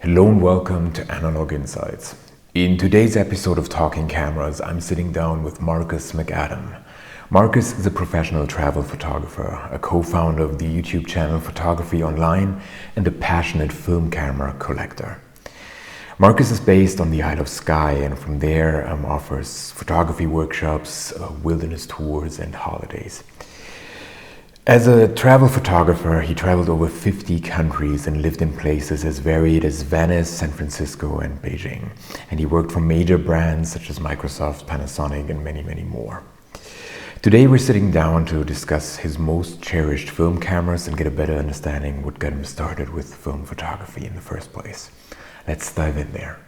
Hello and welcome to Analog Insights. In today's episode of Talking Cameras, I'm sitting down with Marcus McAdam. Marcus is a professional travel photographer, a co-founder of the YouTube channel Photography Online, and a passionate film camera collector. Marcus is based on the Isle of Skye and from there offers photography workshops, wilderness tours and holidays. As a travel photographer, he traveled over 50 countries and lived in places as varied as Venice, San Francisco and Beijing. And he worked for major brands such as Microsoft, Panasonic and many, many more. Today we're sitting down to discuss his most cherished film cameras and get a better understanding what got him started with film photography in the first place. Let's dive in there.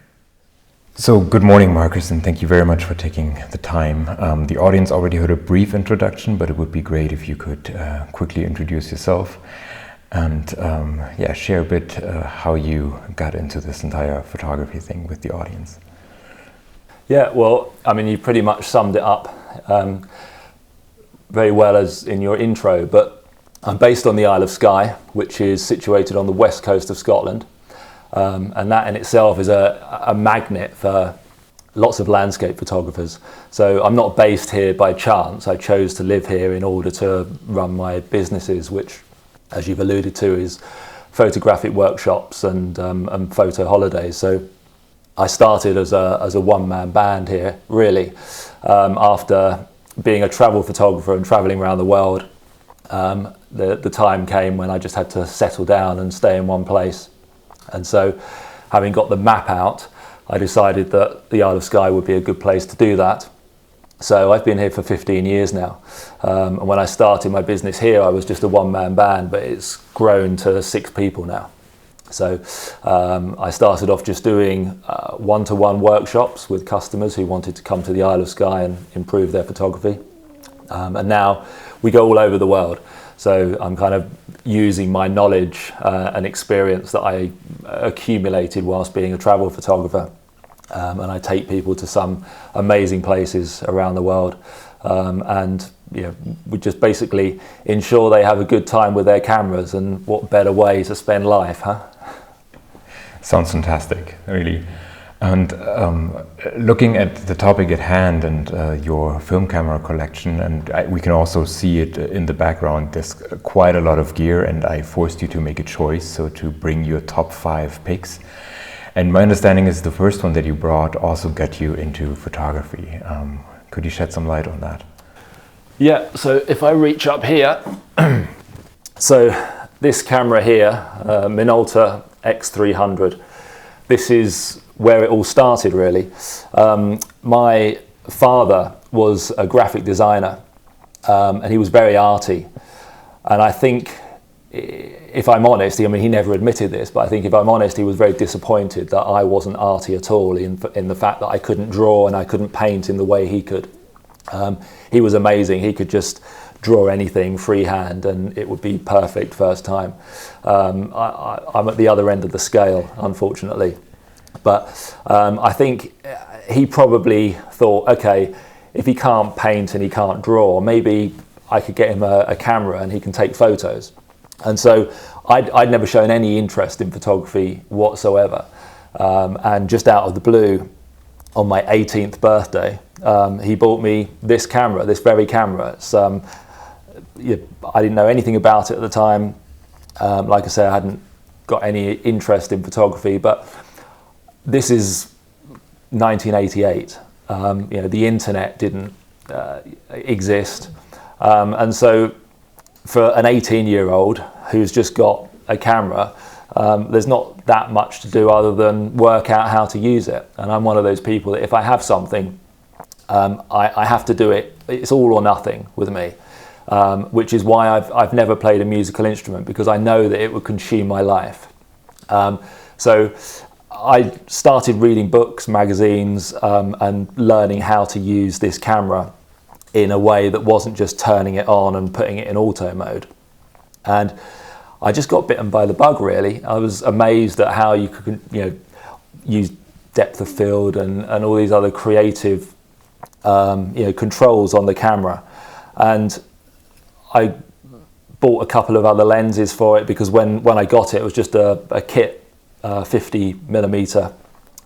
So good morning, Marcus, and thank you very much for taking the time. The audience already heard a brief introduction, but it would be great if you could quickly introduce yourself and share a bit how you got into this entire photography thing with the audience. Yeah, well, I mean, you pretty much summed it up very well as in your intro, but I'm based on the Isle of Skye, which is situated on the west coast of Scotland. And that in itself is a magnet for lots of landscape photographers. So I'm not based here by chance. I chose to live here in order to run my businesses, which, as you've alluded to, is photographic workshops and photo holidays. So I started as a one-man band here, really, after being a travel photographer and traveling around the world. The time came when I just had to settle down and stay in one place. And so, having got the map out, I decided that the Isle of Skye would be a good place to do that. So I've been here for 15 years now. And when I started my business here, I was just a one-man band, but it's grown to 6 people now. So I started off just doing one-to-one workshops with customers who wanted to come to the Isle of Skye and improve their photography. And now we go all over the world. So I'm kind of using my knowledge and experience that I accumulated whilst being a travel photographer. And I take people to some amazing places around the world. And we just basically ensure they have a good time with their cameras, and what better way to spend life, huh? Sounds fantastic, really. And looking at the topic at hand and your film camera collection, and we can also see it in the background, there's quite a lot of gear, and I forced you to make a choice, so to bring your top 5 picks. And my understanding is the first one that you brought also got you into photography. Could you shed some light on that? Yeah, so if I reach up here, so this camera here, Minolta X300, this is where it all started, really. My father was a graphic designer, and he was very arty. And I think, if I'm honest, I mean, he never admitted this, but I think if I'm honest, he was very disappointed that I wasn't arty at all in the fact that I couldn't draw and I couldn't paint in the way he could. He was amazing. He could just draw anything freehand and it would be perfect first time. I'm at the other end of the scale, unfortunately. But I think he probably thought, okay, if he can't paint and he can't draw, maybe I could get him a camera and he can take photos. And so I'd never shown any interest in photography whatsoever. And just out of the blue, on my 18th birthday, he bought me this camera, this very camera. It's, I didn't know anything about it at the time. Like I said, I hadn't got any interest in photography, but this is 1988. The internet didn't exist. And so for an 18-year-old who's just got a camera, there's not that much to do other than work out how to use it. And I'm one of those people that if I have something, I have to do it. It's all or nothing with me, which is why I've never played a musical instrument, because I know that it would consume my life. So I started reading books, magazines, and learning how to use this camera in a way that wasn't just turning it on and putting it in auto mode. And I just got bitten by the bug, really. I was amazed at how you could, use depth of field and all these other creative, controls on the camera. And I bought a couple of other lenses for it, because when I got it, it was just a kit 50mm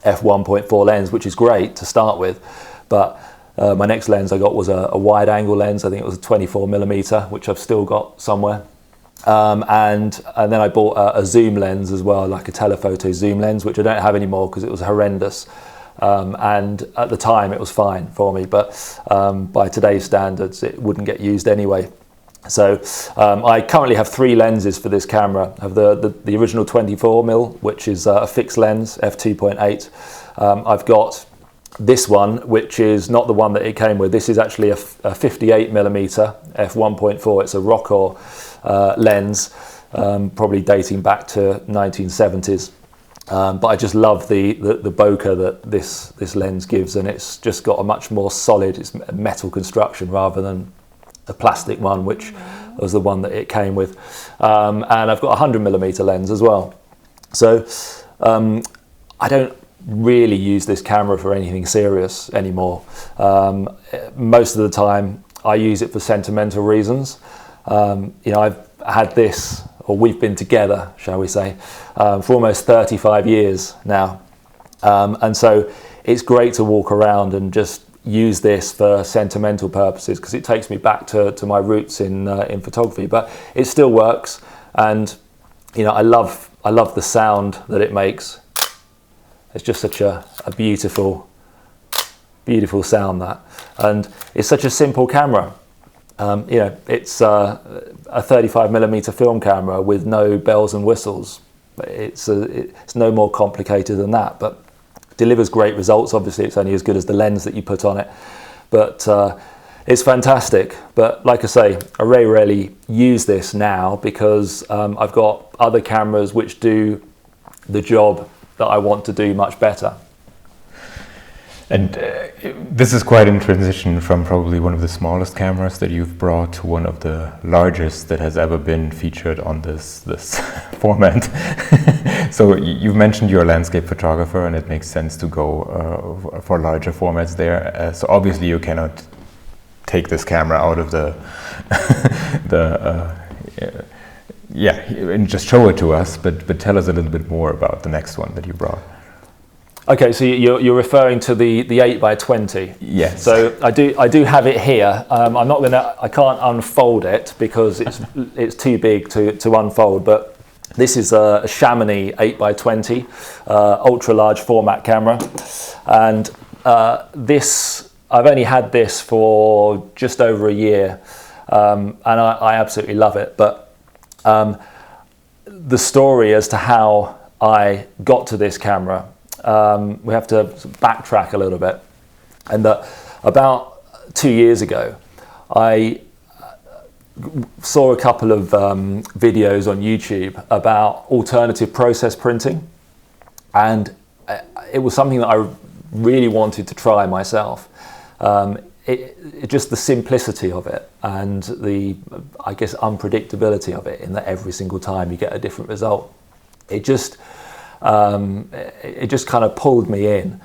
f1.4 lens, which is great to start with, but my next lens I got was a wide angle lens. I think it was a 24mm, which I've still got somewhere. And then I bought a zoom lens as well, like a telephoto zoom lens, which I don't have anymore because it was horrendous. And at the time it was fine for me, but by today's standards it wouldn't get used anyway. So I currently have 3 lenses for this camera. I have the original 24mm, which is a fixed lens, f2.8. I've got this one, which is not the one that it came with. This is actually a 58mm f1.4. It's a Rockor lens, probably dating back to 1970s. But I just love the bokeh that this lens gives, and it's just got a much more solid, it's a metal construction rather than a plastic one, which was the one that it came with. And I've got a 100mm lens as well. So I don't really use this camera for anything serious anymore. Most of the time I use it for sentimental reasons. You know, I've had this, or we've been together, shall we say, for almost 35 years now. And so it's great to walk around and just use this for sentimental purposes, because it takes me back to my roots in photography, but it still works. And you know, I love the sound that it makes. It's just such a beautiful sound, that, and it's such a simple camera. You know, it's a 35mm film camera with no bells and whistles. It's no more complicated than that, but delivers great results. Obviously it's only as good as the lens that you put on it, but it's fantastic. But like I say, I very rarely use this now because I've got other cameras which do the job that I want to do much better. And this is quite in transition from probably one of the smallest cameras that you've brought to one of the largest that has ever been featured on this format. So you've mentioned you're a landscape photographer, and it makes sense to go for larger formats there. So obviously you cannot take this camera out of yeah, and just show it to us, but tell us a little bit more about the next one that you brought. Okay, so you're referring to the 8x20. Yes. So I do have it here. I can't unfold it because it's too big to unfold. But this is a Chamonix 8x20 ultra large format camera, and this, I've only had this for just over a year, and I absolutely love it. But the story as to how I got to this camera, we have to backtrack a little bit, and that about 2 years ago I saw a couple of videos on YouTube about alternative process printing, and it was something that I really wanted to try myself. Just the simplicity of it, and the, I guess, unpredictability of it, in that every single time you get a different result. It just kind of pulled me in,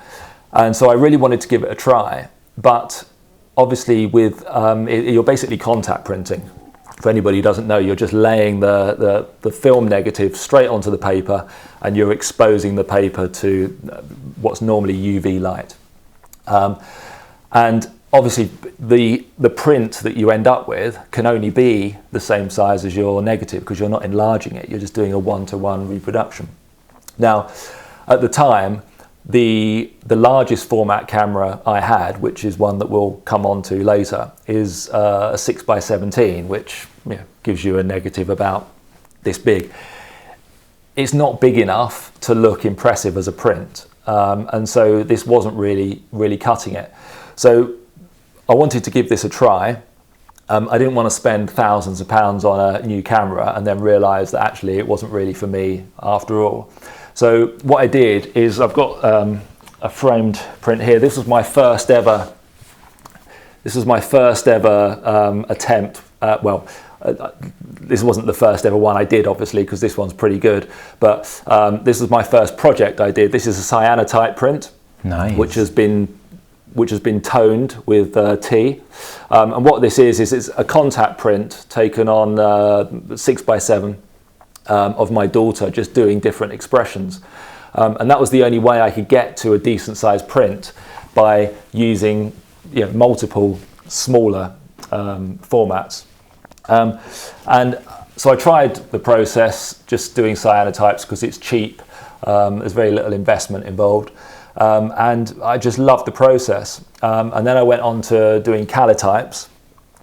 and so I really wanted to give it a try. But obviously with you're basically contact printing. For anybody who doesn't know, you're just laying the film negative straight onto the paper, and you're exposing the paper to what's normally UV light. And obviously the print that you end up with can only be the same size as your negative, because you're not enlarging it, you're just doing a one-to-one reproduction. Now, at the time, the largest format camera I had, which is one that we'll come on to later, is a 6x17, which gives you a negative about this big. It's not big enough to look impressive as a print, and so this wasn't really cutting it. So I wanted to give this a try. I didn't want to spend thousands of pounds on a new camera and then realise that actually it wasn't really for me after all. So what I did is, I've got a framed print here. This was my first ever attempt. This wasn't the first ever one I did, obviously, because this one's pretty good. But this is my first project I did. This is a cyanotype print, nice, which has been toned with T. And what this is it's a contact print taken on 6x7 of my daughter just doing different expressions. And that was the only way I could get to a decent sized print, by using multiple smaller formats. And so I tried the process just doing cyanotypes because it's cheap, there's very little investment involved, and I just loved the process. And then I went on to doing calotypes,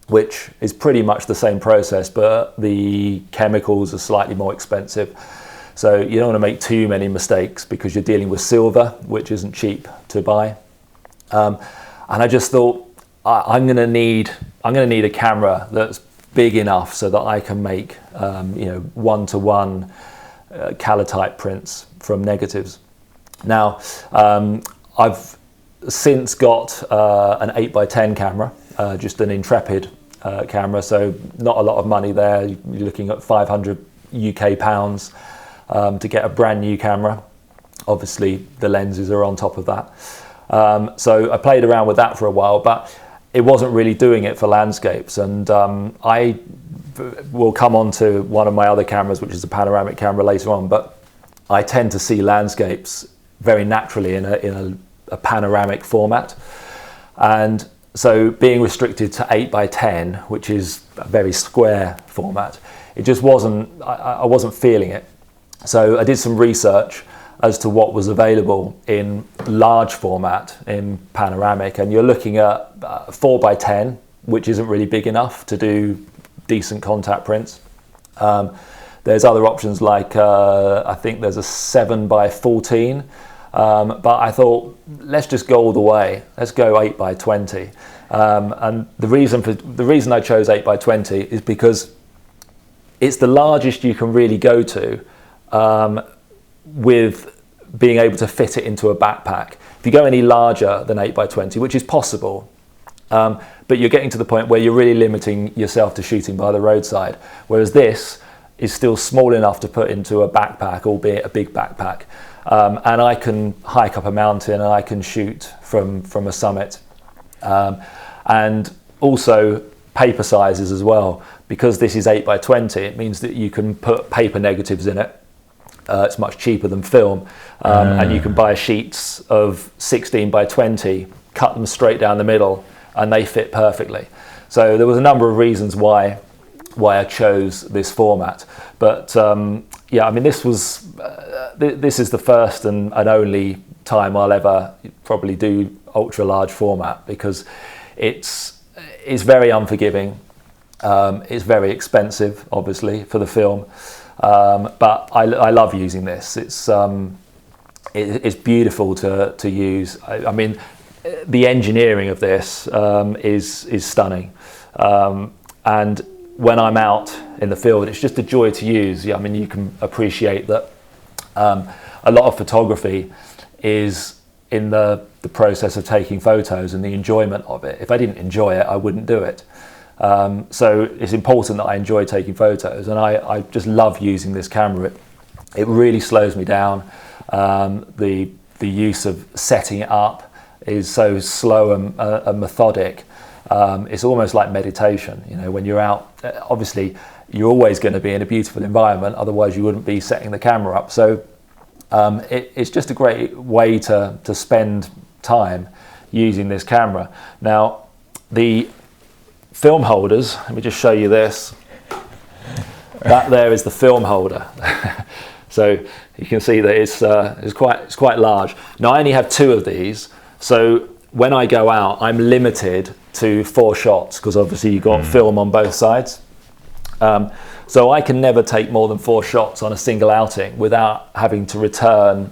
which is pretty much the same process, but the chemicals are slightly more expensive. So you don't want to make too many mistakes because you're dealing with silver, which isn't cheap to buy. And I just thought I'm going to need a camera that's big enough so that I can make one-to-one calotype prints from negatives. Now I've since got an 8x10 camera, just an Intrepid camera, so not a lot of money there. You're looking at 500 UK pounds to get a brand new camera. Obviously the lenses are on top of that. So I played around with that for a while, but it wasn't really doing it for landscapes. And I will come on to one of my other cameras, which is a panoramic camera, later on, but I tend to see landscapes very naturally in a panoramic format. And so being restricted to 8x10, which is a very square format, it just wasn't, I wasn't feeling it. So I did some research as to what was available in large format in panoramic, and you're looking at 4x10, which isn't really big enough to do decent contact prints. There's other options like I think there's a 7x14, but I thought let's just go all the way. Let's go 8x20, and the reason I chose 8x20 is because it's the largest you can really go to, with being able to fit it into a backpack. If you go any larger than 8x20, which is possible, but you're getting to the point where you're really limiting yourself to shooting by the roadside, whereas this is still small enough to put into a backpack, albeit a big backpack, and I can hike up a mountain and I can shoot from a summit, and also paper sizes as well. Because this is 8x20, it means that you can put paper negatives in it. It's much cheaper than film, and you can buy sheets of 16x20, cut them straight down the middle, and they fit perfectly. So there was a number of reasons why I chose this format. But yeah, I mean, this is the first and only time I'll ever probably do ultra large format, because it's very unforgiving. It's very expensive, obviously, for the film. But I love using this. It's beautiful to use. I mean, the engineering of this is stunning. And when I'm out in the field, it's just a joy to use. I mean, you can appreciate that a lot of photography is in the process of taking photos and the enjoyment of it. If I didn't enjoy it, I wouldn't do it. So it's important that I enjoy taking photos, and I just love using this camera. It really slows me down. The use of setting it up is so slow and methodic. It's almost like meditation. You know, when you're out, obviously you're always going to be in a beautiful environment, otherwise you wouldn't be setting the camera up. So it's just a great way to spend time using this camera. Now, the film holders, let me just show you this. That there is the film holder. So you can see that it's quite large. Now I only have 2 of these, so when I go out I'm limited to 4 shots, because obviously you've got film on both sides. So I can never take more than 4 shots on a single outing without having to return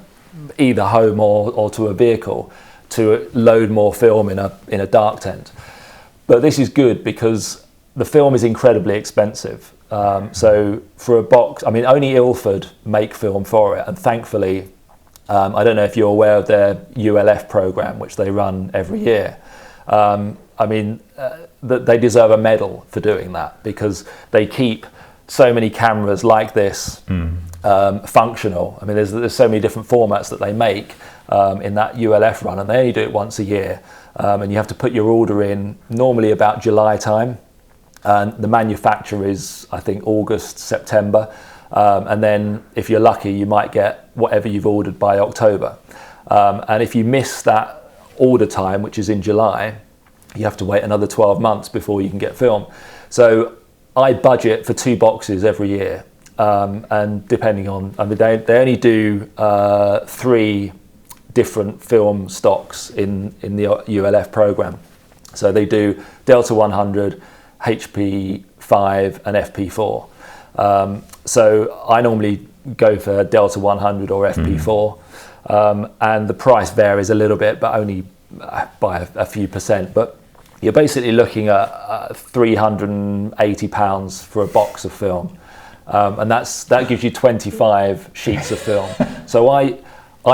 either home or to a vehicle to load more film in a dark tent. But this is good because the film is incredibly expensive. So for a box, I mean, only Ilford make film for it. And thankfully, I don't know if you're aware of their ULF program, which they run every year. I mean, they deserve a medal for doing that, because they keep so many cameras like this functional. I mean, there's so many different formats that they make in that ULF run, and they only do it once a year. And you have to put your order in normally about July time, and the manufacture is, I think, August, September, And then if you're lucky, you might get whatever you've ordered by October. And if you miss that order time, which is in July, you have to wait another 12 months before you can get film. So I budget for 2 boxes every year. And depending on, I mean, they only do 3 different film stocks in the ULF program. So they do Delta 100, HP5 and FP4. So I normally go for Delta 100 or FP4, and the price varies a little bit, but only by a few percent. But you're basically looking at £380 for a box of film, and that gives you 25 sheets of film. So I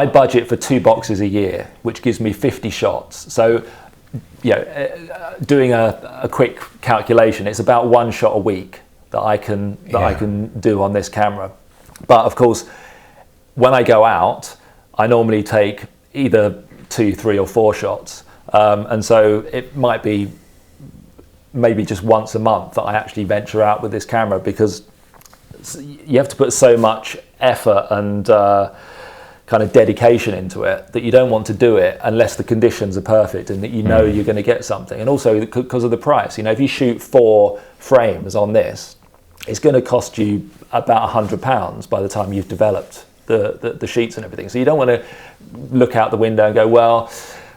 budget for 2 boxes a year, which gives me 50 shots. So, doing a quick calculation, it's about 1 shot a week that I can do on this camera. But of course, when I go out, I normally take either 2, 3 or 4 shots, and so it might be maybe just once a month that I actually venture out with this camera, because you have to put so much effort and kind of dedication into it that you don't want to do it unless the conditions are perfect and that you know you're going to get something. And also because of the price, if you shoot 4 frames on this, it's going to cost you about £100 by the time you've developed the sheets and everything. So you don't want to look out the window and go, well,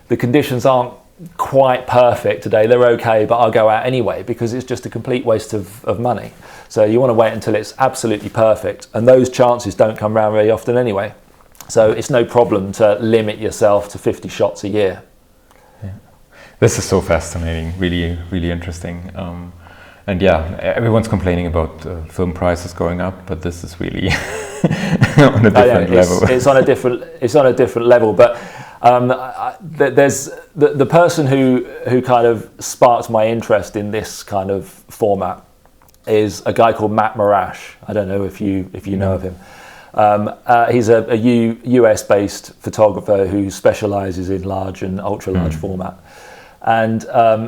the conditions aren't quite perfect today, they're okay, but I'll go out anyway, because it's just a complete waste of money. So you want to wait until it's absolutely perfect, and those chances don't come around very often anyway. So it's no problem to limit yourself to 50 shots a year. Yeah. This is so fascinating, really, really interesting. And yeah, everyone's complaining about film prices going up, but this is really on a different level. It's on a different level. But there's the person who kind of sparked my interest in this kind of format is a guy called Matt Marash. I don't know if you know of him. He's a US-based photographer who specialises in large and ultra-large format, and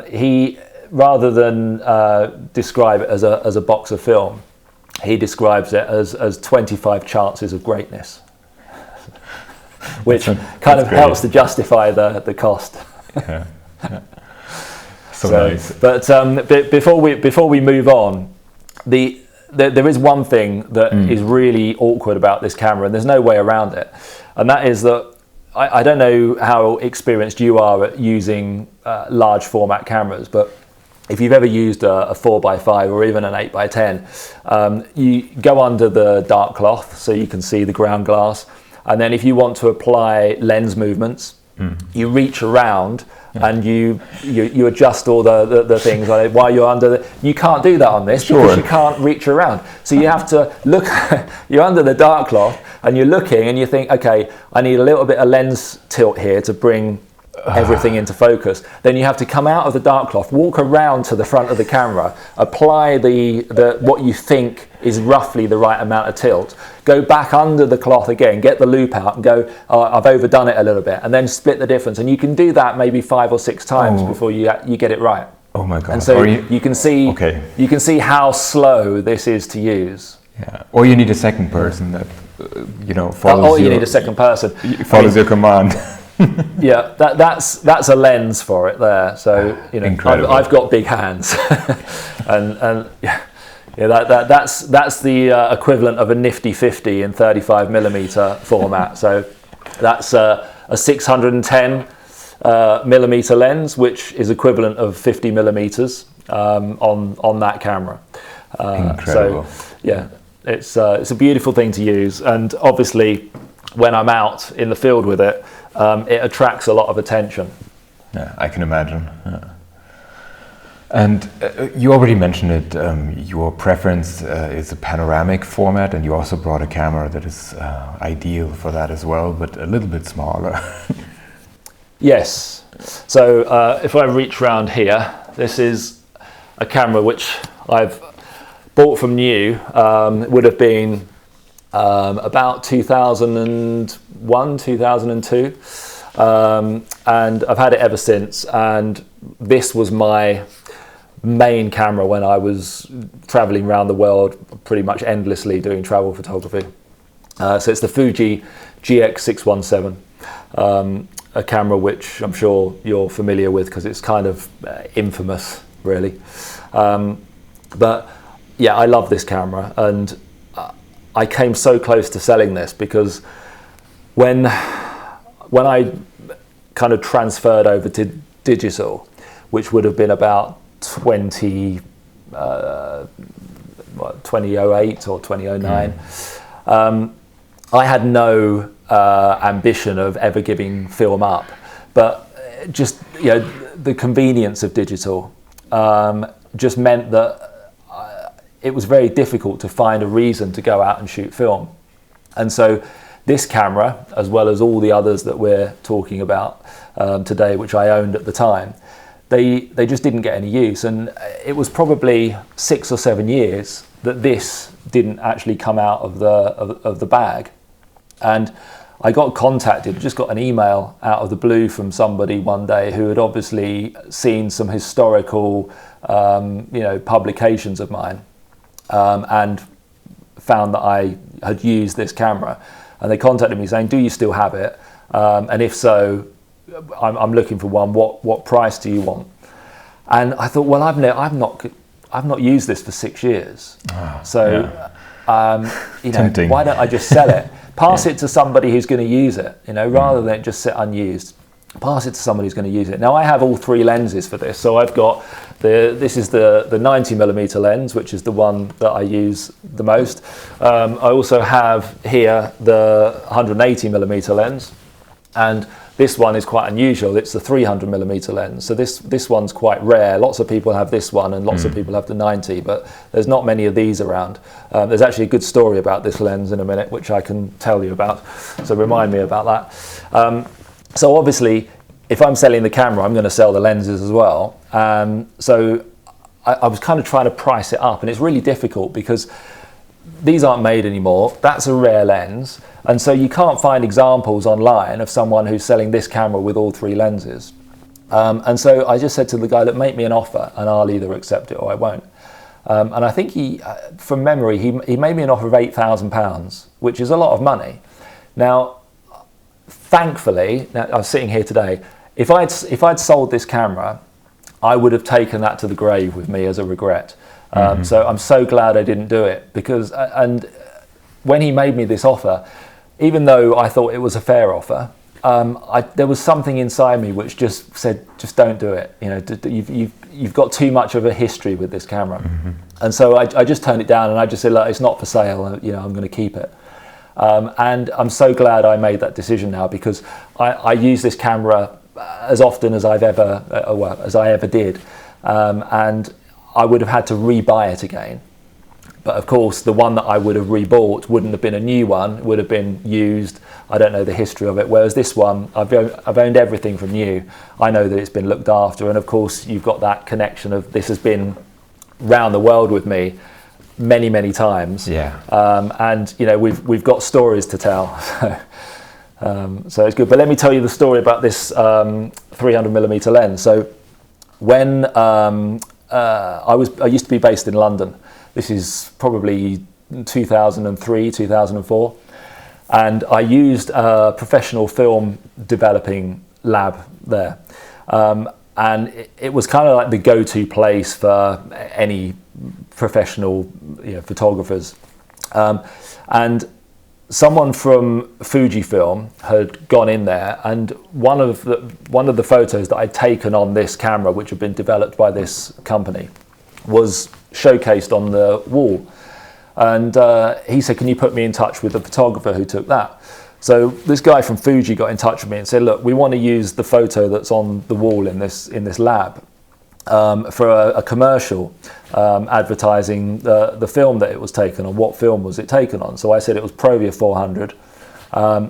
he, rather than describe it as a box of film, he describes it as 25 chances of greatness, which kind of helps to justify the cost. Yeah. So nice. But before we move on, there is one thing that is really awkward about this camera, and there's no way around it, and that is that I don't know how experienced you are at using large format cameras, but if you've ever used a 4x5 or even an 8x10, you go under the dark cloth so you can see the ground glass, and then if you want to apply lens movements, you reach around and you adjust all the things while you're under you can't do that on this because you can't reach around. So you have to look, you're under the dark cloth and you're looking and you think, okay, I need a little bit of lens tilt here to bring everything into focus. Then you have to come out of the dark cloth, walk around to the front of the camera, apply the what you think is roughly the right amount of tilt, go back under the cloth again, get the loop out and go, oh, I've overdone it a little bit, and then split the difference. And you can do that maybe 5 or 6 times before you get it right. Oh my God. And so you can see how slow this is to use. Yeah. Or you need a second person that follows you need a second person. Follows your command. Yeah, that's a lens for it there. So I've got big hands, and that's the equivalent of a nifty 50 in 35mm format. So that's a 610 millimeter lens, which is equivalent of 50mm on that camera. Incredible. So yeah, it's a beautiful thing to use, and obviously when I'm out in the field with it, it attracts a lot of attention. Yeah, I can imagine. Yeah. And you already mentioned it, your preference is a panoramic format, and you also brought a camera that is ideal for that as well, but a little bit smaller. Yes. So if I reach around here, this is a camera which I've bought from new. It would have been about 2001, 2002, and I've had it ever since. And this was my main camera when I was traveling around the world pretty much endlessly doing travel photography. So it's the Fuji GX617, a camera which I'm sure you're familiar with because it's kind of infamous, really. But yeah, I love this camera, and I came so close to selling this because when I kind of transferred over to digital, which would have been about 2008 or 2009, I had no ambition of ever giving film up, but just the convenience of digital just meant that it was very difficult to find a reason to go out and shoot film. And so this camera, as well as all the others that we're talking about today, which I owned at the time, they just didn't get any use. And it was probably 6 or 7 years that this didn't actually come out of the bag. And I got contacted, just got an email out of the blue from somebody one day who had obviously seen some historical publications of mine, and found that I had used this camera. And they contacted me saying, do you still have it? And if so, I'm looking for one. What price do you want? And I thought, well, I've not used this for 6 years. Why don't I just sell it? Pass it to somebody who's going to use it, rather than it just sit unused. Pass it to somebody who's going to use it. Now I have all 3 lenses for this. So I've got this is the 90mm lens, which is the one that I use the most. I also have here the 180mm lens, and this one is quite unusual. It's the 300mm lens. So this one's quite rare. Lots of people have this one, and lots of people have the 90, but there's not many of these around. There's actually a good story about this lens in a minute, which I can tell you about. So remind me about that. So obviously, if I'm selling the camera, I'm going to sell the lenses as well. So I was kind of trying to price it up, and it's really difficult because these aren't made anymore. That's a rare lens. And so you can't find examples online of someone who's selling this camera with all 3 lenses. And so I just said to the guy, look, make me an offer and I'll either accept it or I won't. And I think from memory, he made me an offer of £8,000, which is a lot of money. Now, thankfully, I was sitting here today, if I'd sold this camera, I would have taken that to the grave with me as a regret. So I'm so glad I didn't do it, because and when he made me this offer, even though I thought it was a fair offer, there was something inside me which just said, just don't do it. You've got too much of a history with this camera. And so I just turned it down, and I just said, look, it's not for sale. I'm going to keep it. And I'm so glad I made that decision now, because I use this camera as often as I ever did, and I would have had to re-buy it again. But of course, the one that I would have rebought wouldn't have been a new one; it would have been used. I don't know the history of it. Whereas this one, I've owned everything from new. I know that it's been looked after, and of course, you've got that connection of this has been round the world with me many, many times. And we've got stories to tell. So it's good. But let me tell you the story about this 300mm lens. So when I used to be based in London. This is probably 2003, 2004. And I used a professional film developing lab there. And it was kind of like the go-to place for any professional photographers. And someone from Fujifilm had gone in there, and one of the photos that I'd taken on this camera, which had been developed by this company, was showcased on the wall. And he said, can you put me in touch with the photographer who took that? So this guy from Fuji got in touch with me and said, look, we want to use the photo that's on the wall in this lab for a commercial advertising the film that it was taken on. What film was it taken on? So I said it was Provia 400,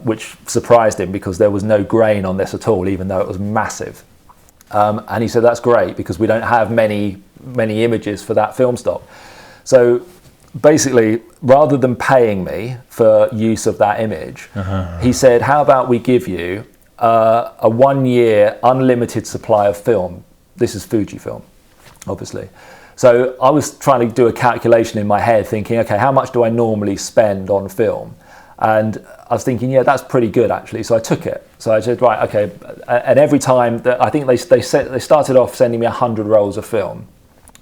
which surprised him because there was no grain on this at all, even though it was massive. And he said, that's great, because we don't have many images for that film stock. So basically, rather than paying me for use of that image, he said, how about we give you a 1-year unlimited supply of film? This is Fujifilm. obviously. So I was trying to do a calculation in my head, thinking, okay, how much do I normally spend on film? And I was thinking, yeah, that's pretty good actually. So I took it. So I said, right, okay. And every time that I think they started off sending me 100 rolls of film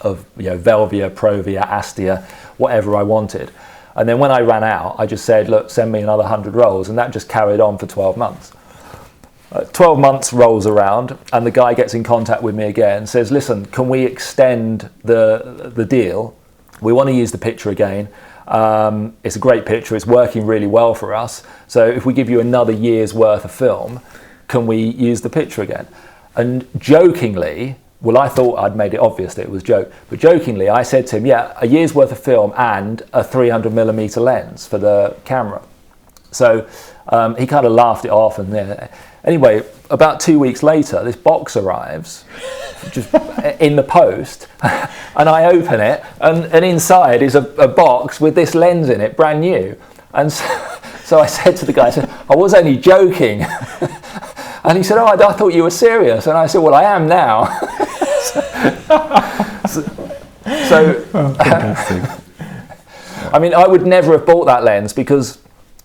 of, you know, Velvia, Provia, Astia, whatever I wanted. And then when I ran out, I just said, look, send me another 100 rolls, and that just carried on for 12 months. 12 months rolls around, and the guy gets in contact with me again, says, listen, can we extend the deal? We want to use the picture again. It's a great picture, it's working really well for us. So if we give you another year's worth of film, can we use the picture again? And jokingly, well, I thought I'd made it obvious that it was a joke, but jokingly I said to him, yeah, a year's worth of film and a 300mm lens for the camera. So he kind of laughed it off, and anyway, about 2 weeks later, this box arrives, just in the post, and I open it, and inside is a box with this lens in it, brand new. And so I said to the guy, I said, I was only joking. And he said, oh, I thought you were serious. And I said, well, I am now. I mean, I would never have bought that lens because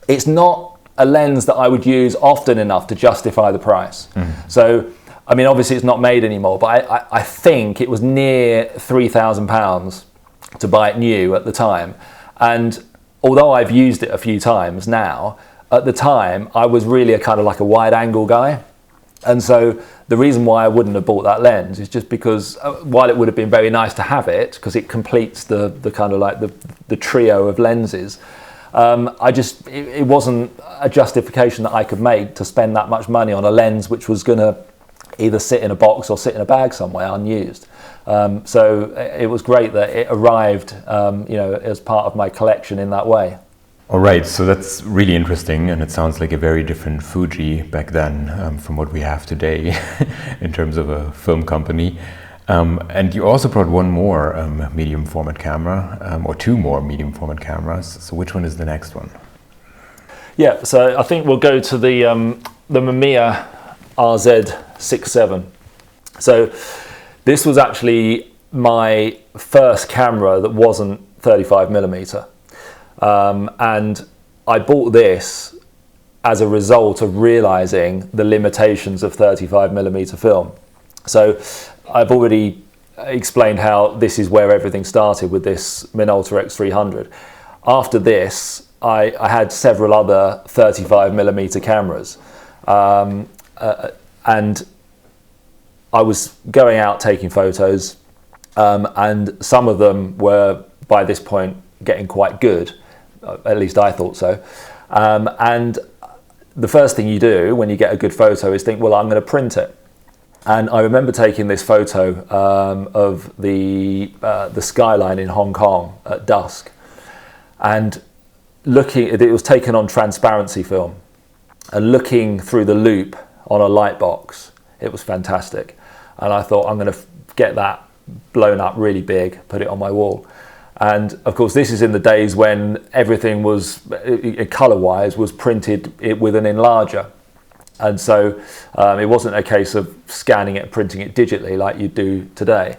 it's not a lens that I would use often enough to justify the price. So, I mean, obviously it's not made anymore, but I think it was near £3,000 to buy it new at the time. And although I've used it a few times now, at the time I was really a kind of like a wide angle guy. And so the reason why I wouldn't have bought that lens is just because while it would have been very nice to have it, because it completes the kind of like the trio of lenses, it wasn't a justification that I could make to spend that much money on a lens which was going to either sit in a box or sit in a bag somewhere unused. So it was great that it arrived, as part of my collection in that way. All right, so that's really interesting, and it sounds like a very different Fuji back then from what we have today in terms of a film company. And you also brought one more medium format camera, or two more medium format cameras. So which one is the next one? Yeah, so I think we'll go to the Mamiya RZ67. So this was actually my first camera that wasn't 35mm. And I bought this as a result of realizing the limitations of 35mm film. So I've already explained how this is where everything started with this Minolta X300. After this, I had several other 35mm cameras, and I was going out taking photos, and some of them were by this point getting quite good. At least I thought so. And the first thing you do when you get a good photo is think, well, I'm going to print it. And I remember taking this photo of the skyline in Hong Kong at dusk, and it was taken on transparency film, and looking through the loop on a light box, it was fantastic. And I thought, I'm going to get that blown up really big, put it on my wall. And of course, this is in the days when everything was, color-wise, was printed with an enlarger. And so it wasn't a case of scanning it and printing it digitally like you do today.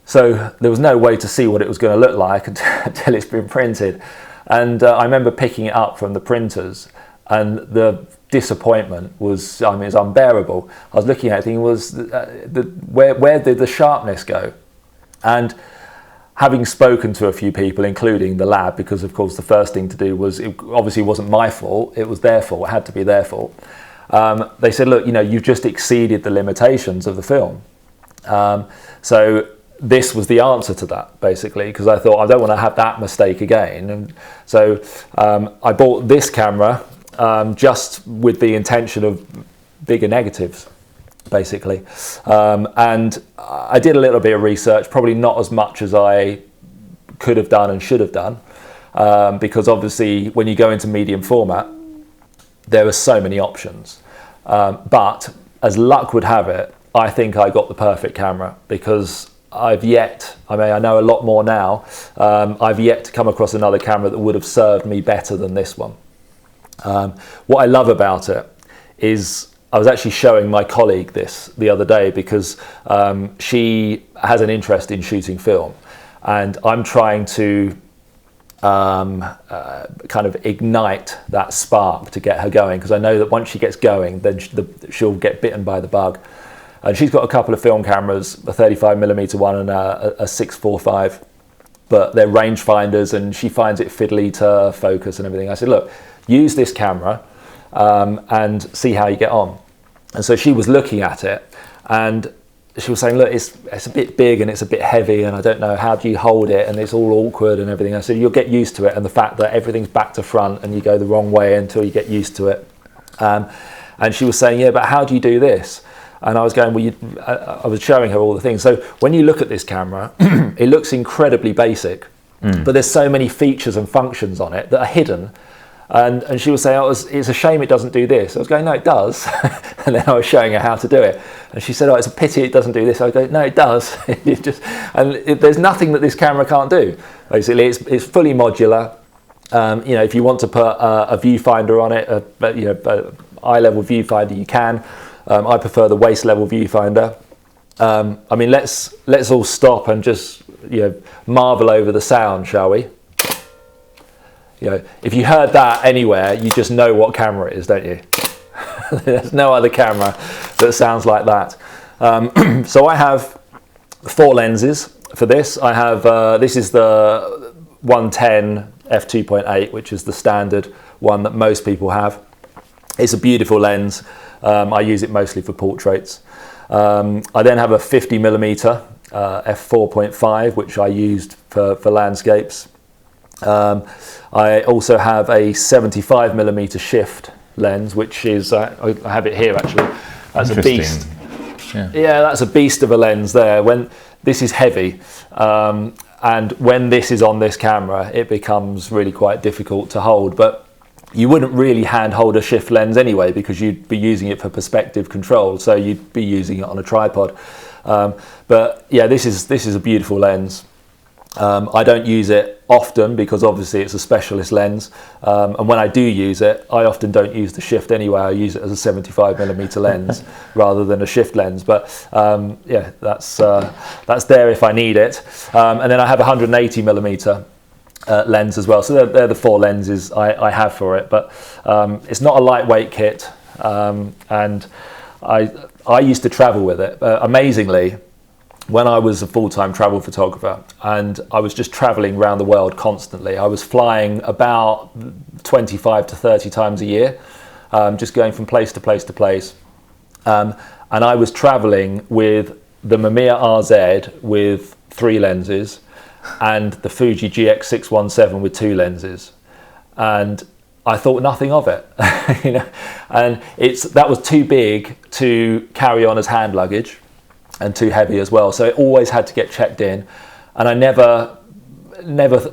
So there was no way to see what it was going to look like until it's been printed. And I remember picking it up from the printers, and the disappointment was, it was unbearable. I was looking at it thinking, where did the sharpness go? And having spoken to a few people, including the lab, because of course the first thing to do was, it obviously wasn't my fault, it was their fault, it had to be their fault. They said, look, you've just exceeded the limitations of the film. So this was the answer to that, basically, because I thought, I don't want to have that mistake again. And so I bought this camera just with the intention of bigger negatives, basically. And I did a little bit of research, probably not as much as I could have done and should have done, because obviously when you go into medium format, there are so many options. But as luck would have it, I think I got the perfect camera, because I know a lot more now. I've yet to come across another camera that would have served me better than this one. What I love about it is I was actually showing my colleague this the other day because she has an interest in shooting film, and I'm trying to kind of ignite that spark to get her going, because I know that once she gets going, then she'll get bitten by the bug. And she's got a couple of film cameras, a 35mm one and a 645, but they're rangefinders, and she finds it fiddly to focus and everything. I said, look, use this camera and see how you get on. And so she was looking at it, and she was saying, look, it's a bit big and it's a bit heavy, and I don't know, how do you hold it, and it's all awkward and everything. I said, you'll get used to it, and the fact that everything's back to front and you go the wrong way until you get used to it. And she was saying, yeah, but how do you do this? And I was going, well, I was showing her all the things. So when you look at this camera, it looks incredibly basic, but there's so many features and functions on it that are hidden. And she was saying, oh, it's a shame it doesn't do this. I was going, no, it does. And then I was showing her how to do it. And she said, oh, it's a pity it doesn't do this. I go, no, it does. There's nothing that this camera can't do. Basically, it's fully modular. If you want to put a viewfinder on it, a eye-level viewfinder, you can. I prefer the waist-level viewfinder. I mean, let's all stop and just marvel over the sound, shall we? If you heard that anywhere, you just know what camera it is, don't you? There's no other camera that sounds like that. So I have 4 lenses for this. I have this is the 110 f2.8, which is the standard one that most people have. It's a beautiful lens. I use it mostly for portraits. I then have a 50mm f4.5, which I used for landscapes. I also have a 75mm shift lens, which is I have it here actually. That's a beast. Yeah, that's a beast of a lens there. When this is heavy, and when this is on this camera, it becomes really quite difficult to hold. But you wouldn't really hand hold a shift lens anyway, because you'd be using it for perspective control, so you'd be using it on a tripod. But yeah, this is a beautiful lens. I don't use it often because obviously it's a specialist lens, and when I do use it, I often don't use the shift anyway. I use it as a 75mm lens rather than a shift lens. But yeah, that's there if I need it. And then I have a 180mm lens as well. So they're the 4 lenses I have for it. But it's not a lightweight kit, and I used to travel with it. Amazingly, when I was a full-time travel photographer and I was just traveling around the world constantly, I was flying about 25 to 30 times a year, just going from place to place to place. And I was traveling with the Mamiya RZ with 3 lenses and the Fuji GX617 with 2 lenses. And I thought nothing of it, and that was too big to carry on as hand luggage, and too heavy as well, so it always had to get checked in, and I never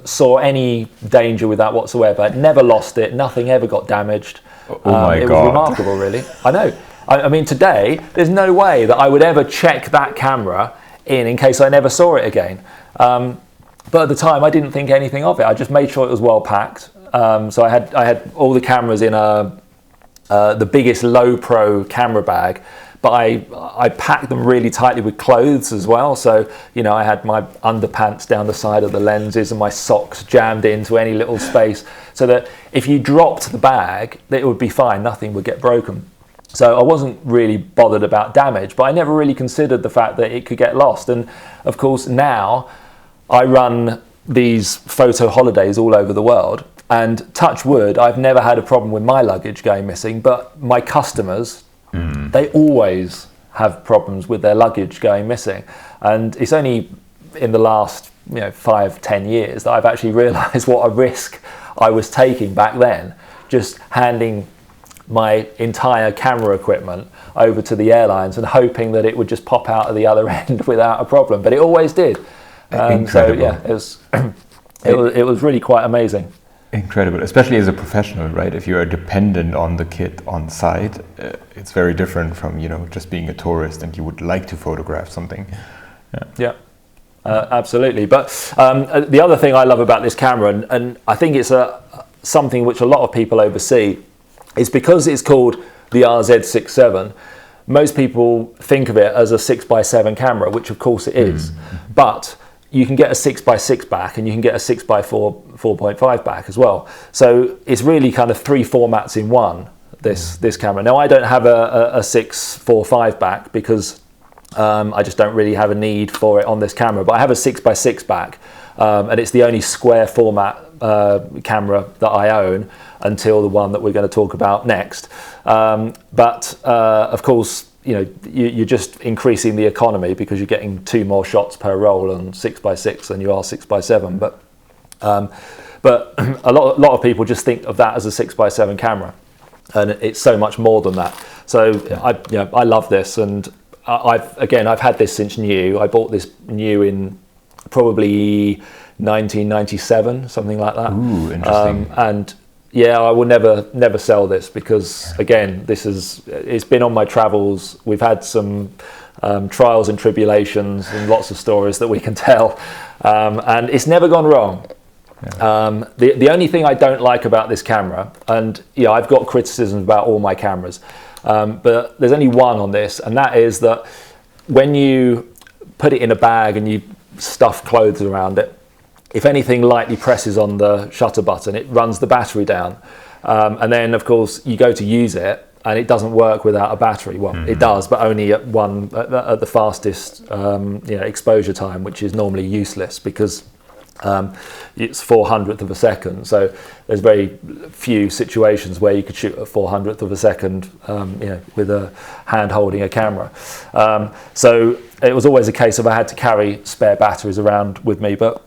saw any danger with that whatsoever. I never lost it, nothing ever got damaged. Oh my God. It was remarkable, really. I know. I mean, today there's no way that I would ever check that camera in case I never saw it again. But at the time I didn't think anything of it. I just made sure it was well packed. So I had all the cameras in the biggest low pro camera bag, but I packed them really tightly with clothes as well. So, I had my underpants down the side of the lenses and my socks jammed into any little space, so that if you dropped the bag, it would be fine, nothing would get broken. So I wasn't really bothered about damage, but I never really considered the fact that it could get lost. And of course now I run these photo holidays all over the world, and touch wood, I've never had a problem with my luggage going missing, but my customers, they always have problems with their luggage going missing. And it's only in the last 5-10 years that I've actually realized what a risk I was taking back then, just handing my entire camera equipment over to the airlines and hoping that it would just pop out of the other end without a problem, but it always did. So yeah, it was really quite amazing. Incredible, especially as a professional, right? If you are dependent on the kit on site, it's very different from just being a tourist and you would like to photograph something. Yeah, absolutely. But the other thing I love about this camera, and I think it's something which a lot of people oversee, is because it's called the RZ67, most people think of it as a 6x7 camera, which of course it is, but you can get a 6x6 back and you can get a 6x4 4.5 back as well. So it's really kind of 3 formats in one, this camera. Now I don't have a 6.45 back because I just don't really have a need for it on this camera, but I have a 6x6 back, and it's the only square format camera that I own until the one that we're going to talk about next. But of course, you know, you're just increasing the economy because you're getting 2 more shots per roll on 6x6 than you are 6x7. But a lot of people just think of that as a 6x7 camera, and it's so much more than that. So I love this, and I've had this since new. I bought this new in probably 1997, something like that. Ooh, interesting. And yeah, I will never sell this because, again, it's been on my travels. We've had some trials and tribulations and lots of stories that we can tell, and it's never gone wrong. Yeah. The only thing I don't like about this camera, and I've got criticisms about all my cameras, but there's only one on this, and that is that when you put it in a bag and you stuff clothes around it, if anything lightly presses on the shutter button, it runs the battery down. And then, of course, you go to use it, and it doesn't work without a battery. Well, it does, but only at the fastest exposure time, which is normally useless because it's 400th of a second. So there's very few situations where you could shoot at 400th of a second, with a hand holding a camera. So it was always a case of I had to carry spare batteries around with me, but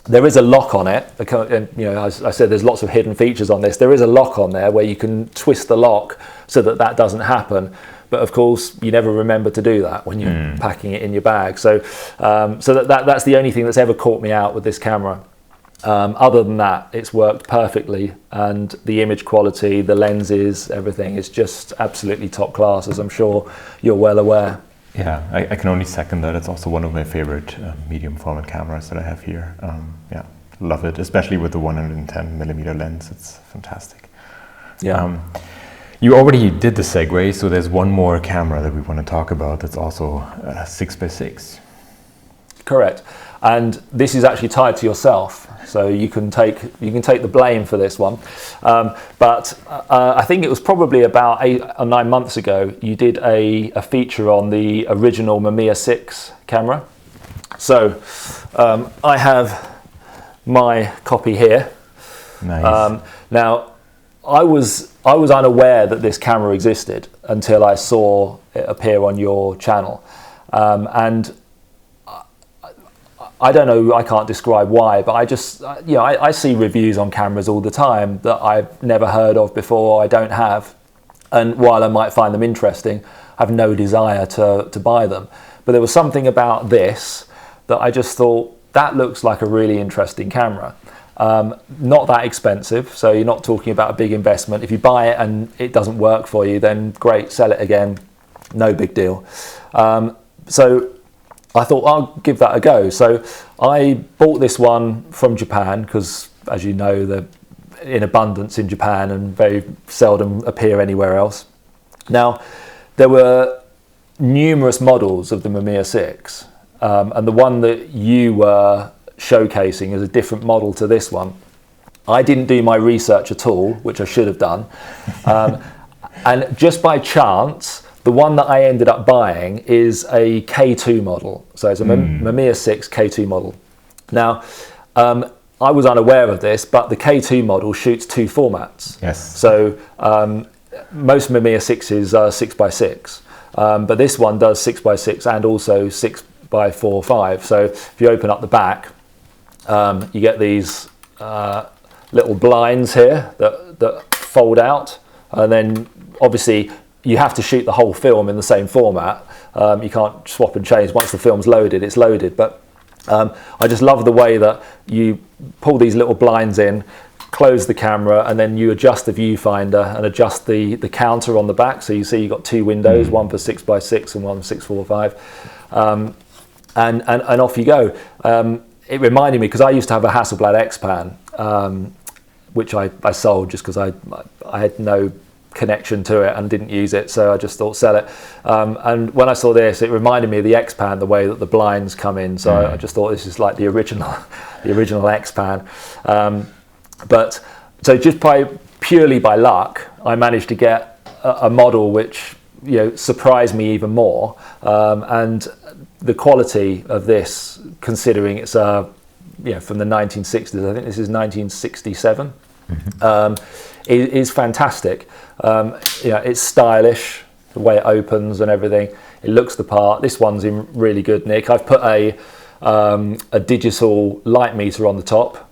there is a lock on it, and as I said, there's lots of hidden features on this. There is a lock on there where you can twist the lock so that doesn't happen. But of course, you never remember to do that when you're packing it in your bag. So, that's the only thing that's ever caught me out with this camera. Other than that, it's worked perfectly, and the image quality, the lenses, everything is just absolutely top class, as I'm sure you're well aware. Yeah, I can only second that. It's also one of my favorite medium format cameras that I have here. Love it, especially with the 110mm lens. It's fantastic. Yeah. You already did the segue, so there's one more camera that we want to talk about that's also 6x6. Correct, and this is actually tied to yourself, so you can take the blame for this one. But I think it was probably about 8 or 9 months ago you did a feature on the original Mamiya 6 camera. So I have my copy here. Nice. Now I was unaware that this camera existed until I saw it appear on your channel, and I don't know, I can't describe why, but I just, I see reviews on cameras all the time that I've never heard of before, I don't have, and while I might find them interesting, I have no desire to buy them. But there was something about this that I just thought, that looks like a really interesting camera. Not that expensive, so you're not talking about a big investment. If you buy it and it doesn't work for you, then great, sell it again, no big deal. So I thought I'll give that a go. So I bought this one from Japan because, as you know, they're in abundance in Japan and very seldom appear anywhere else. Now, there were numerous models of the Mamiya 6, and the one that you were showcasing is a different model to this one. I didn't do my research at all, which I should have done, and just by chance the one that I ended up buying is a K2 model, so it's a Mamiya 6 K2 model. Now I was unaware of this, but the K2 model shoots 2 formats. Yes. So most Mamiya 6s are 6x6, but this one does 6x6 and also 6x4.5. So if you open up the back, you get these little blinds here that fold out, and then obviously you have to shoot the whole film in the same format. You can't swap and change. Once the film's loaded, it's loaded. But I just love the way that you pull these little blinds in, close the camera, and then you adjust the viewfinder and adjust the counter on the back. So you see you've got 2 windows, one for 6x6 and one for 6.45. And off you go. It reminded me, because I used to have a Hasselblad X-Pan, which I sold just because I had no connection to it and didn't use it, so I just thought sell it. And when I saw this, it reminded me of the X-Pan, the way that the blinds come in. So I just thought this is like the original, the original X-Pan. But so just purely by luck, I managed to get a model which surprised me even more. And the quality of this, considering it's from the 1960s, I think this is 1967. Is fantastic. It's stylish, the way it opens and everything. It looks the part. This one's in really good nick. I've put a digital light meter on the top,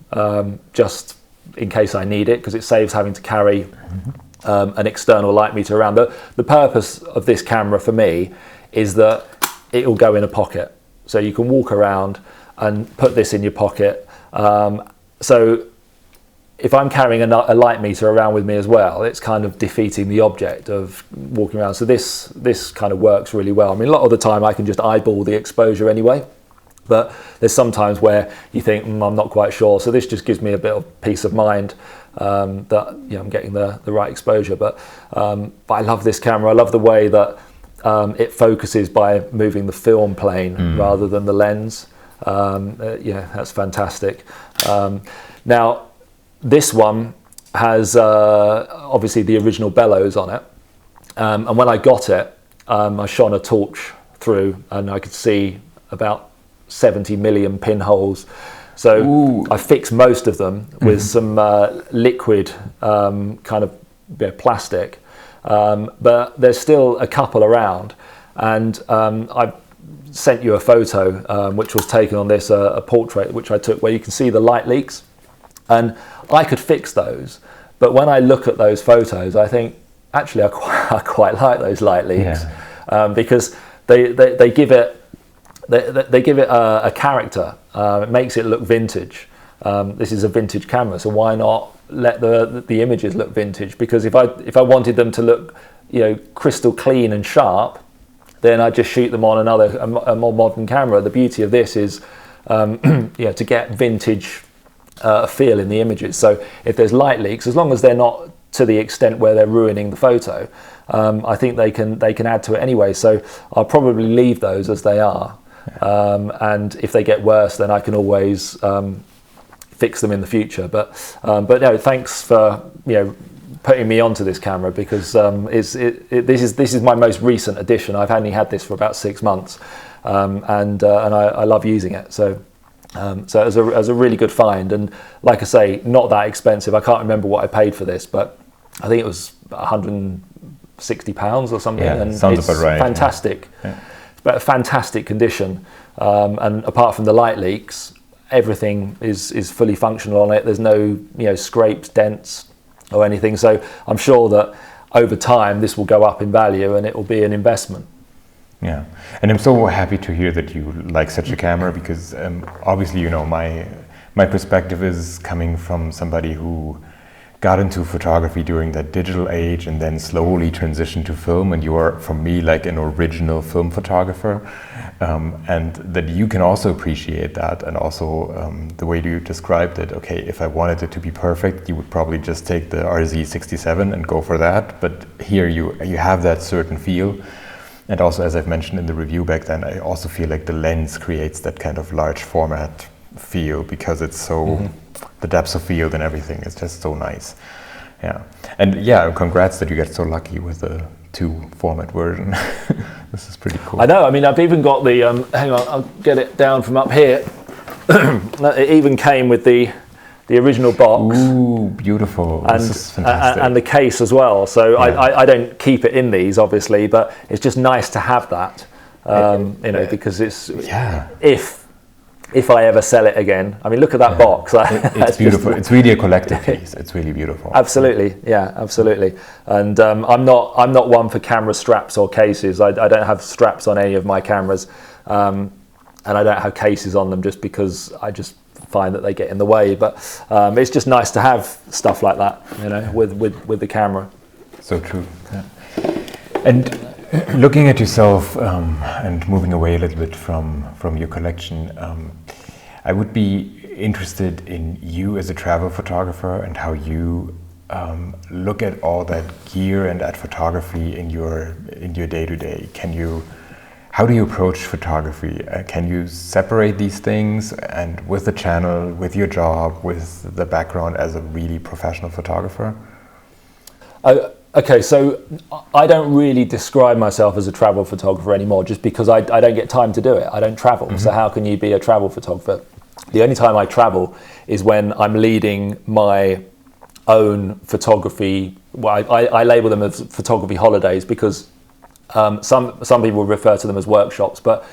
just in case I need it, because it saves having to carry an external light meter around. The purpose of this camera for me is that it will go in a pocket, so you can walk around and put this in your pocket. So if I'm carrying a light meter around with me as well, it's kind of defeating the object of walking around. So this kind of works really well. I mean, a lot of the time I can just eyeball the exposure anyway, but there's sometimes where you think, I'm not quite sure. So this just gives me a bit of peace of mind that I'm getting the right exposure. But I love this camera. I love the way that it focuses by moving the film plane rather than the lens. That's fantastic. Now, this one has obviously the original bellows on it, and when I got it, I shone a torch through and I could see about 70 million pinholes. So I fixed most of them with some liquid kind of plastic, but there's still a couple around, and I sent you a photo which was taken on this, a portrait which I took, where you can see the light leaks. And I could fix those, but when I look at those photos, I think actually I quite like those light leaks, because they give it a character. It makes it look vintage. This is a vintage camera, so why not let the images look vintage? Because if I wanted them to look crystal clean and sharp, then I just shoot them on a more modern camera. The beauty of this is to get vintage feel in the images. So if there's light leaks, as long as they're not to the extent where they're ruining the photo, I think they can add to it anyway. So I'll probably leave those as they are, and if they get worse, then I can always fix them in the future. But no, thanks for putting me onto this camera, because this is my most recent addition. I've only had this for about 6 months, and I love using it. So it was a really good find, and like I say, not that expensive. I can't remember what I paid for this, but I think it was £160 or something. Yeah, and sounds it's about right. Fantastic. Yeah. It's about a fantastic condition, and apart from the light leaks, everything is fully functional on it. There's no scrapes, dents, or anything. So I'm sure that over time this will go up in value, and it will be an investment. Yeah, and I'm so happy to hear that you like such a camera, because obviously, my perspective is coming from somebody who got into photography during that digital age and then slowly transitioned to film, and you are, for me, like an original film photographer, and that you can also appreciate that, and also the way you described it. Okay, if I wanted it to be perfect, you would probably just take the RZ67 and go for that, but here you have that certain feel. And also, as I've mentioned in the review back then, I also feel like the lens creates that kind of large format feel, because it's so, the depth of field and everything is just so nice. Yeah, and congrats that you get so lucky with the 2 format version. This is pretty cool. I know, I mean, I've even got the, hang on, I'll get it down from up here. It even came with the original box. Ooh, beautiful. This is fantastic. And the case as well. So I don't keep it in these, obviously, but it's just nice to have that, because it's, if I ever sell it again. I mean, look at that box. It's beautiful. It's really a collector piece. It's really beautiful. Absolutely, yeah, absolutely. And I'm not one for camera straps or cases. I don't have straps on any of my cameras, and I don't have cases on them just because I just find that they get in the way. But it's just nice to have stuff like that, with the camera. So true. Yeah. And looking at yourself and moving away a little bit from your collection, I would be interested in you as a travel photographer and how you look at all that gear and that photography in your day-to-day? How do you approach photography? Can you separate these things, and with the channel, with your job, with the background as a really professional photographer? Okay, so I don't really describe myself as a travel photographer anymore, just because I don't get time to do it. I don't travel. So how can you be a travel photographer? The only time I travel is when I'm leading my own photography. Well, I label them as photography holidays, because some people refer to them as workshops. But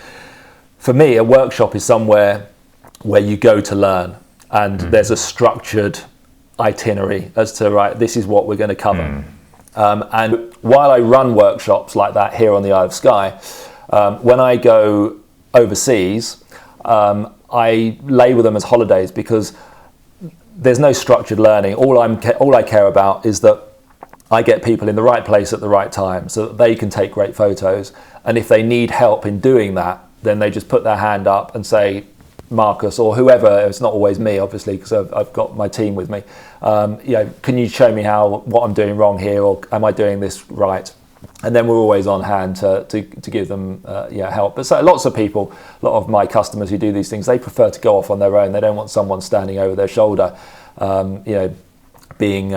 for me, a workshop is somewhere where you go to learn, and there's a structured itinerary as to, right, this is what we're going to cover. And while I run workshops like that here on the Isle of Skye, when I go overseas, I label them as holidays, because there's no structured learning. All I care about is that I get people in the right place at the right time so that they can take great photos. And if they need help in doing that, then they just put their hand up and say, Marcus, or whoever, it's not always me, obviously, because I've got my team with me, can you show me what I'm doing wrong here, or am I doing this right? And then we're always on hand to give them help. But so lots of people, a lot of my customers who do these things, they prefer to go off on their own. They don't want someone standing over their shoulder, being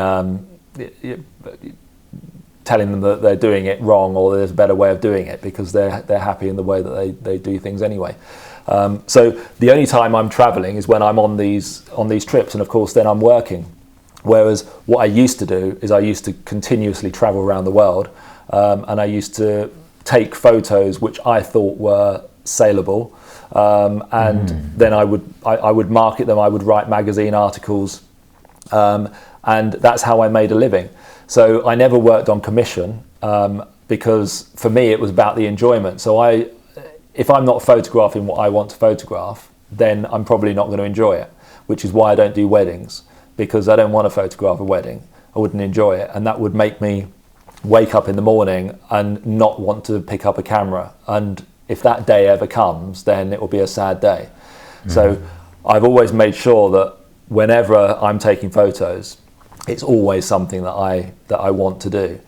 telling them that they're doing it wrong, or there's a better way of doing it, because they're happy in the way that they do things anyway. So the only time I'm traveling is when I'm on these trips, and of course then I'm working. Whereas what I used to do is I used to continuously travel around the world, and I used to take photos which I thought were saleable, and then I would market them. I would write magazine articles, and that's how I made a living. So I never worked on commission, because for me it was about the enjoyment. So if I'm not photographing what I want to photograph, then I'm probably not going to enjoy it, which is why I don't do weddings, because I don't want to photograph a wedding. I wouldn't enjoy it, and that would make me wake up in the morning and not want to pick up a camera. And if that day ever comes, then it will be a sad day. So I've always made sure that whenever I'm taking photos, it's always something that I want to do.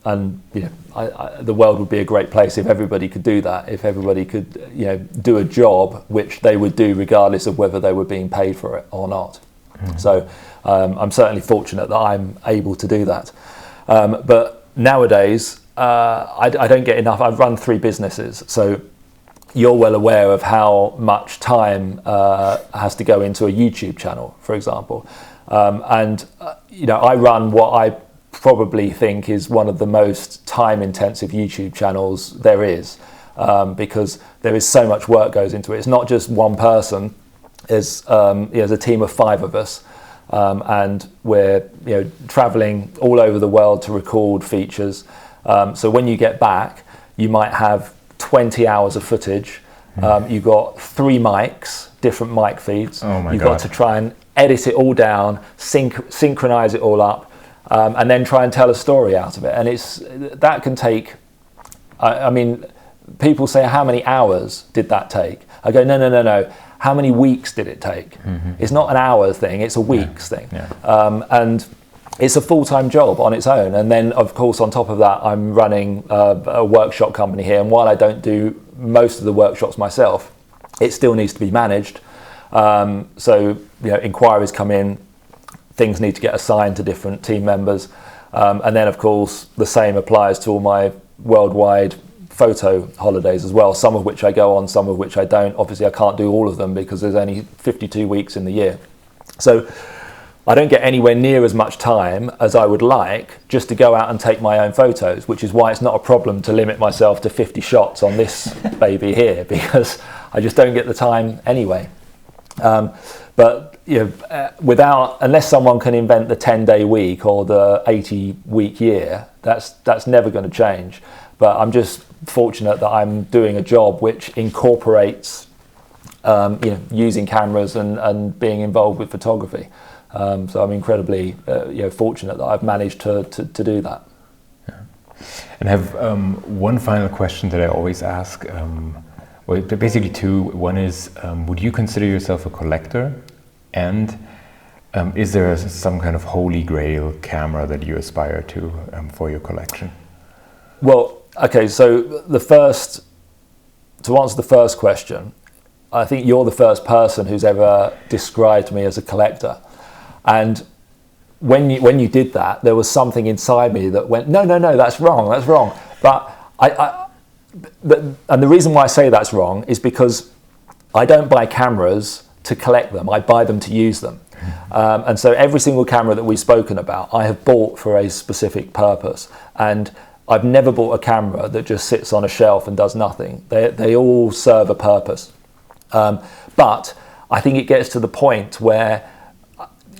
And the world would be a great place if everybody could do that. If everybody could, do a job which they would do regardless of whether they were being paid for it or not. So I'm certainly fortunate that I'm able to do that. But nowadays, I don't get enough. I've run 3 businesses, so you're well aware of how much time has to go into a YouTube channel, for example. I run what I probably think is one of the most time-intensive YouTube channels there is, because there is so much work goes into it. It's not just one person. There's a team of 5 of us, and we're traveling all over the world to record features. So when you get back, you might have 20 hours of footage. You've got 3 mics, different mic feeds. Oh my You've God. got to try and edit it all down, synchronize it all up, and then try and tell a story out of it. And that can take, people say, how many hours did that take? I go, no. How many weeks did it take? It's not an hour thing, it's a weeks thing. And it's a full-time job on its own. And then, of course, on top of that, I'm running a workshop company here. And while I don't do most of the workshops myself, it still needs to be managed. So inquiries come in, things need to get assigned to different team members. And then, of course, the same applies to all my worldwide photo holidays as well, some of which I go on, some of which I don't. Obviously, I can't do all of them because there's only 52 weeks in the year. So I don't get anywhere near as much time as I would like just to go out and take my own photos, which is why it's not a problem to limit myself to 50 shots on this baby here, because I just don't get the time anyway. But unless someone can invent the 10-day week or the 80-week year, that's never going to change. But I'm just fortunate that I'm doing a job which incorporates using cameras and being involved with photography. So I'm incredibly fortunate that I've managed to do that. Yeah. And I have one final question that I always ask. Well, basically 2. One is, would you consider yourself a collector? And Is there some kind of holy grail camera that you aspire to for your collection? Well, okay, so to answer the first question, I think you're the first person who's ever described me as a collector. And when you did that, there was something inside me that went, no, that's wrong. But and the reason why I say that's wrong is because I don't buy cameras to collect them, I buy them to use them. And so every single camera that we've spoken about, I have bought for a specific purpose. And I've never bought a camera that just sits on a shelf and does nothing. They all serve a purpose. But I think it gets to the point where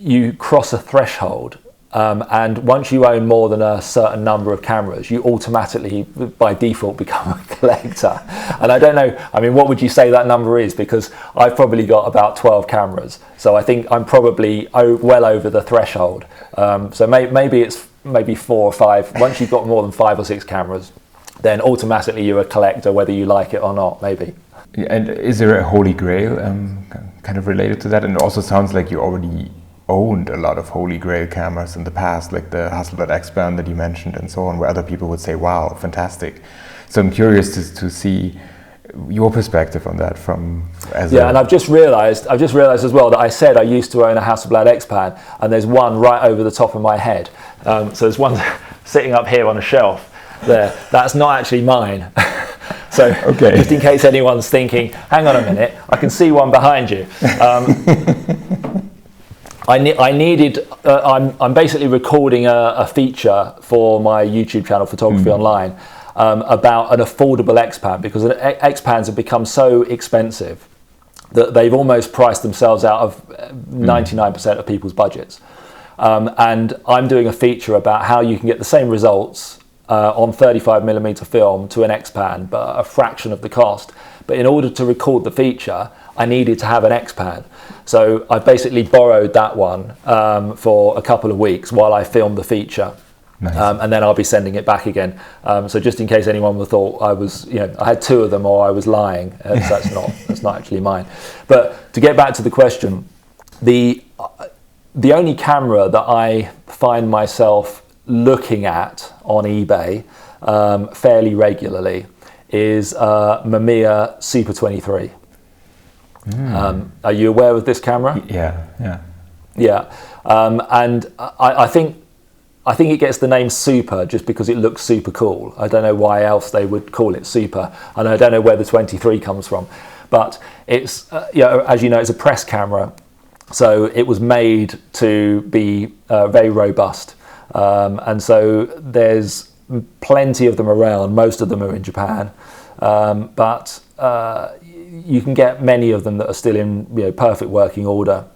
you cross a threshold, and once you own more than a certain number of cameras, you automatically, by default, become a collector. And I don't know, I mean, what would you say that number is? Because I've probably got about 12 cameras. So I think I'm probably well over the threshold. So maybe it's 4 or 5. Once you've got more than 5 or 6 cameras, then automatically you're a collector, whether you like it or not, maybe. And is there a holy grail kind of related to that? And it also sounds like you already owned a lot of holy grail cameras in the past, like the Hasselblad X-Band that you mentioned and so on, where other people would say, wow, fantastic. So I'm curious to see your perspective on that and I've just realized as well that I said I used to own a Hasselblad X-Band, and there's one right over the top of my head. So there's one sitting up here on a shelf there. That's not actually mine. So okay. Just in case anyone's thinking, hang on a minute, I can see one behind you. I'm basically recording a feature for my YouTube channel, Photography Online, about an affordable X-Pan, because X-Pans have become so expensive that they've almost priced themselves out of 99% of people's budgets. And I'm doing a feature about how you can get the same results on 35mm film to an X-Pan, but a fraction of the cost. But in order to record the feature, I needed to have an X-Pan. So I basically borrowed that one for a couple of weeks while I filmed the feature. Nice. And then I'll be sending it back again. So just in case anyone thought I was, I had 2 of them or I was lying. That's not actually mine. But to get back to the question, the only camera that I find myself looking at on eBay fairly regularly is Mamiya Super 23. Are you aware of this camera? Yeah. And I think it gets the name Super just because it looks super cool. I don't know why else they would call it Super, and I don't know where the 23 comes from. But it's, as you know, it's a press camera, so it was made to be very robust. And so there's plenty of them around. Most of them are in Japan, but you can get many of them that are still in perfect working order.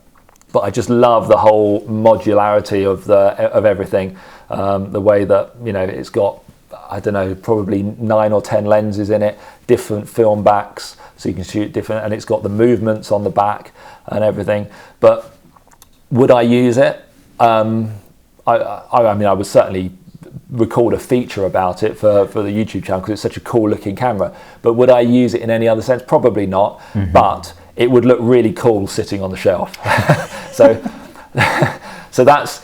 But I just love the whole modularity of everything. The way that it's got, I don't know, probably 9 or 10 lenses in it, different film backs, so you can shoot different, and it's got the movements on the back and everything. But would I use it? I mean, I would certainly record a feature about it for the YouTube channel because it's such a cool looking camera. But would I use it in any other sense? Probably not. But it would look really cool sitting on the shelf. So that's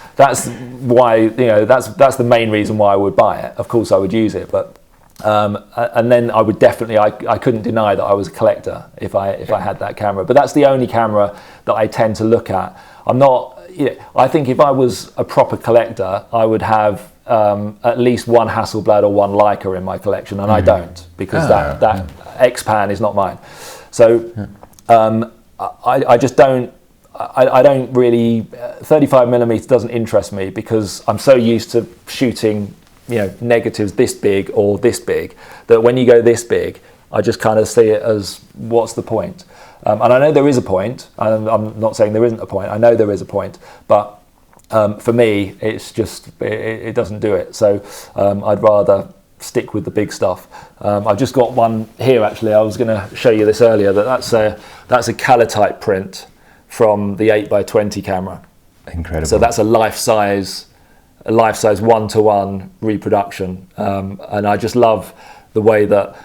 why that's the main reason why I would buy it. Of course, I would use it, but and then I would definitely I couldn't deny that I was a collector if I had that camera. But that's the only camera that I tend to look at. I'm not. I think if I was a proper collector, I would have at least one Hasselblad or one Leica in my collection, and I don't, because that X-Pan is not mine. So I just don't. I don't really. 35mm doesn't interest me because I'm so used to shooting, negatives this big or this big, that when you go this big, I just kind of see it as, what's the point? And I know there is a point, and I'm not saying there isn't a point. I know there is a point, but for me, it's just it doesn't do it. So I'd rather stick with the big stuff. I've just got one here actually. I was going to show you this earlier. That's a calotype print from the 8x20 camera. Incredible. So that's a life-size 1-to-1 reproduction, and I just love the way that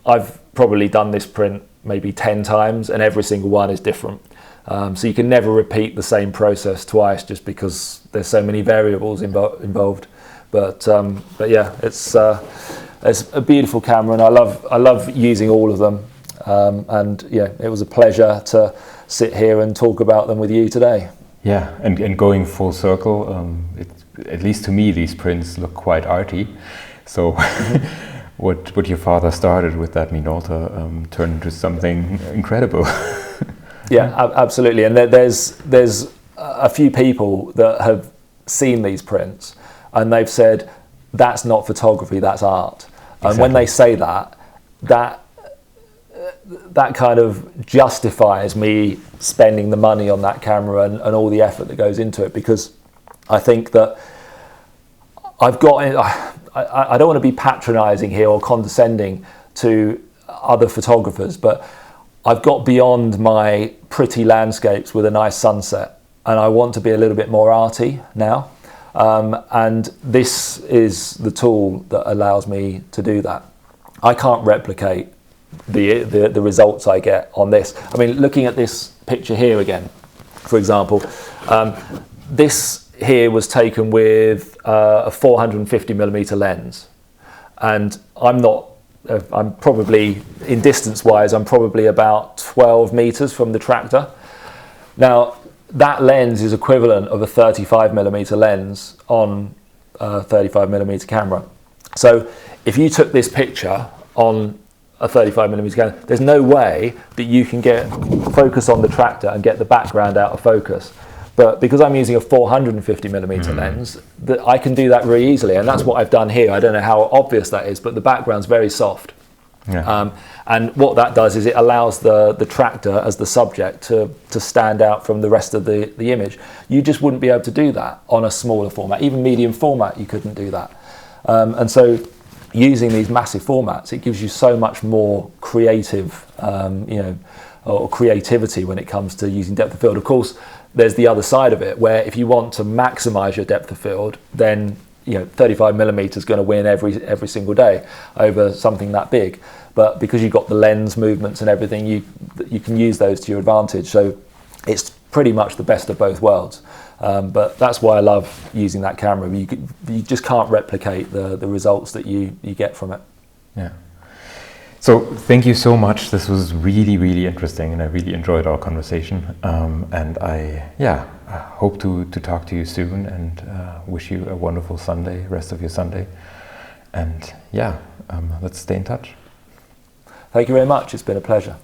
I've probably done this print maybe 10 times, and every single one is different. So you can never repeat the same process twice just because there's so many variables involved. But yeah, it's a beautiful camera, and I love using all of them. And yeah, it was a pleasure to sit here and talk about them with you today. Yeah, and going full circle, at least to me, these prints look quite arty. So what your father started with that Minolta turned into something incredible. Yeah, absolutely. And there's a few people that have seen these prints and they've said, that's not photography, that's art. Exactly. And when they say that kind of justifies me spending the money on that camera and all the effort that goes into it, because I think that I've got, I don't want to be patronizing here or condescending to other photographers, but I've got beyond my pretty landscapes with a nice sunset, and I want to be a little bit more arty now. And this is the tool that allows me to do that. I can't replicate the results I get on this. I mean, looking at this picture here again, for example, this here was taken with a 450mm lens, and I'm probably, in distance wise, I'm probably about 12 meters from the tractor. Now that lens is equivalent of a 35mm lens on a 35mm camera. So if you took this picture on a 35mm camera, there's no way that you can get focus on the tractor and get the background out of focus. But because I'm using a 450mm lens, that I can do that very easily, and that's what I've done here. I don't know how obvious that is, but the background's very soft. Yeah. And what that does is it allows the tractor as the subject to stand out from the rest of the image. You just wouldn't be able to do that on a smaller format. Even medium format, you couldn't do that. And so using these massive formats, it gives you so much more creative, or creativity when it comes to using depth of field. Of course, there's the other side of it, where if you want to maximize your depth of field, then 35mm is going to win every single day over something that big. But because you've got the lens movements and everything, you can use those to your advantage. So it's pretty much the best of both worlds. But that's why I love using that camera. You just can't replicate the results that you get from it. Yeah. So thank you so much. This was really, really interesting, and I really enjoyed our conversation. And I hope to talk to you soon, and wish you a wonderful Sunday, rest of your Sunday. And let's stay in touch. Thank you very much. It's been a pleasure.